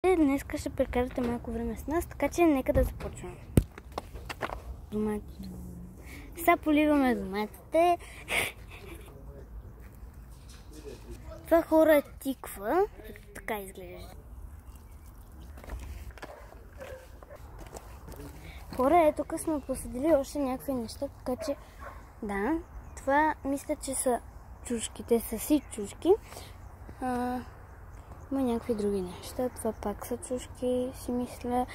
Днес ще прекарате малко време с нас, така че нека да започваме. Доматите. Сега поливаме доматите. Това хора е тиква. Така изглежда. Хора, тук сме посадили още някакви неща, така че да, това мисля, че са чушки. Те са си чушки. Има някакви други неща. Това пак са чушки, си мисля.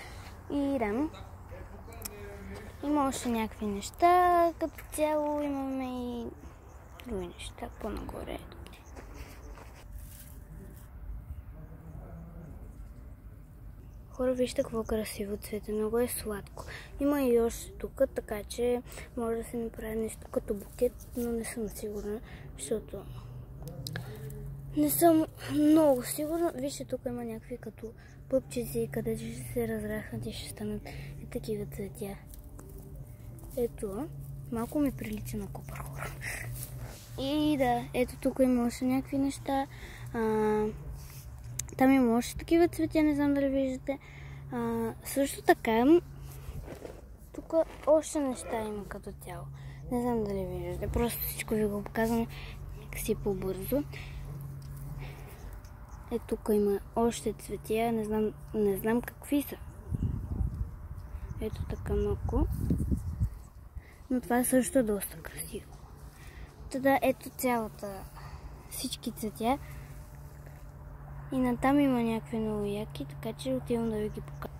И да. Има още някакви неща. Като цяло имаме и други неща по-нагоре. Хора, вижте какво красиво цвете. Много е сладко. Има и още тук, така че може да се направи нещо като букет, но не съм сигурна, защото не съм много сигурна. Вижте, тук има някакви като пъпчици, където ще се разрахнат и ще станат и такива цветя. Ето, малко ми прилича на копър, хора. И да, ето тук има още някакви неща. Там има още такива цветя, не знам дали виждате. Също така, тук още неща има като цяло. Не знам дали виждате, просто всичко ви го показвам си по-бързо. Ето тук има още цветя, не знам какви са. Ето така малко. Но това също е доста красиво. Тогава ето всички цветя. И натам има някакви много яки, така че отивам да ви ги покажа.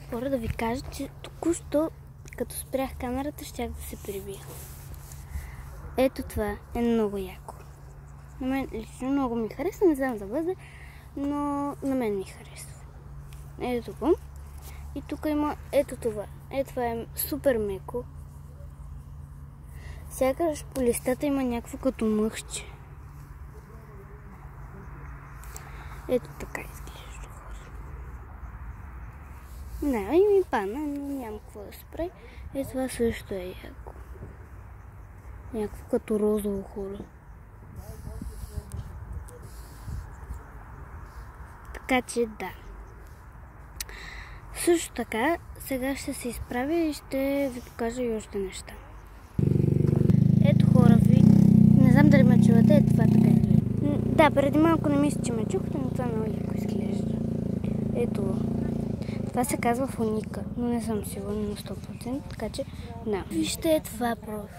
Хора, да ви кажа, че току-що, като спрях камерата, щях да се прибия. Ето това е много яко. На мен лично много ми харесва, не знам за вас, но на мен ми харесва. Ето го. И тук има ето това. Ето това е супер меко. Сякаш по листата има някакво като мъхче. Ето така изглежда, хора. Не, и ми пана, но няма какво да се прави. Ето това също е яко. Някакво като розово, хора. Така че да. Също така, сега ще се изправя и ще ви покажа и още неща. Ето, хора, не знам дали ме чувате, ето това така изглежда. Да, преди малко не мисля, че ме чухте, но това много яко изглежда. Ето, това се казва фуника, но не съм сигурна на 100%, така че да. Вижте това просто.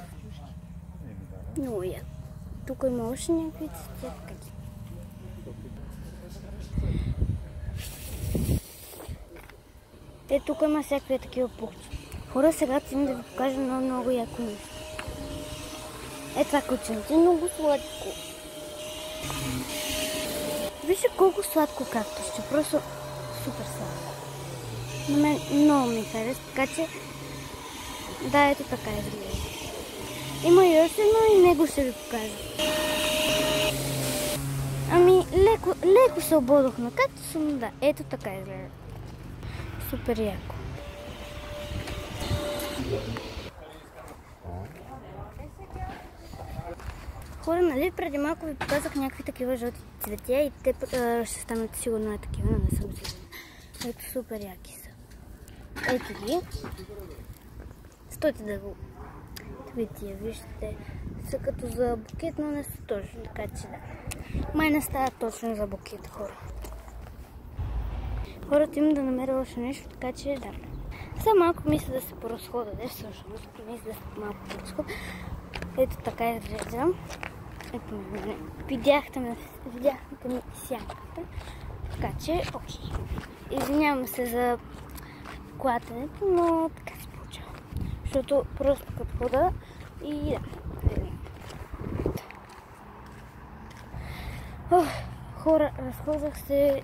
Много яко. Тук има още някакви цветя. Ето тук има всякакви такива пухчи. Хора, сега цим да ви покажа много яко нещо. Ето това кученце е много сладко. Вижте колко сладко кактусче, просто супер сладко. На мен много ми харесва, така че да, ето така изглежда. Има и още едно и него ще ви покажа. Ами, леко се ободох на кактуса, но да, ето така изглежда. Супер яко. Хора, нали преди малко ви показах някакви такива жълти цветя и те ще станат сигурно такива, но не съм сигурна. Ето супер яки са. Ето ги. Стойте да го видите, виждате. Са като за букет, но не са точно, така че да. Май не става точно за букет, хора. Хората им да намеря още нещо, така че да. Сега малко мисля да се поразхода, всъщност мисля да се малко поразхода. Ето така изглежда. Ето видяхте ми сянката. Така че, окей. Извинявам се за клатенето, но така се получава. Защото просто като хода и да. Хора, разхождах се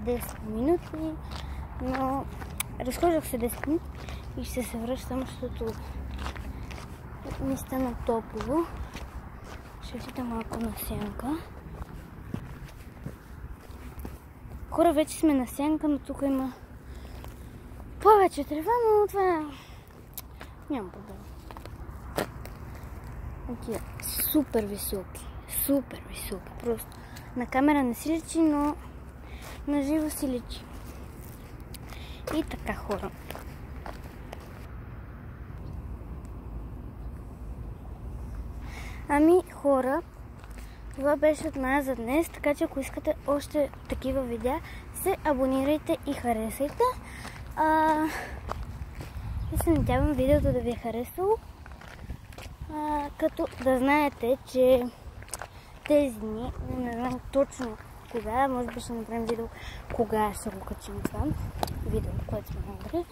10 минути, но разхождах се 10 минути и ще се връщам, защото ми стана топло. Ще отида малко на сянка. Хора, вече сме на сянка, но тук има повече трева, но това няма проблем. Супер високи. Просто на камера не си личи, но на живо си личи. И така, хора. Ами, хора, това беше от мен за днес, така че ако искате още такива видеа, се абонирайте и харесайте. И се надявам видеото да ви е харесало. Като да знаете, че тези дни, не знам точно кога, може би ще направим видео кога ще го качим това видео, което сме набрали.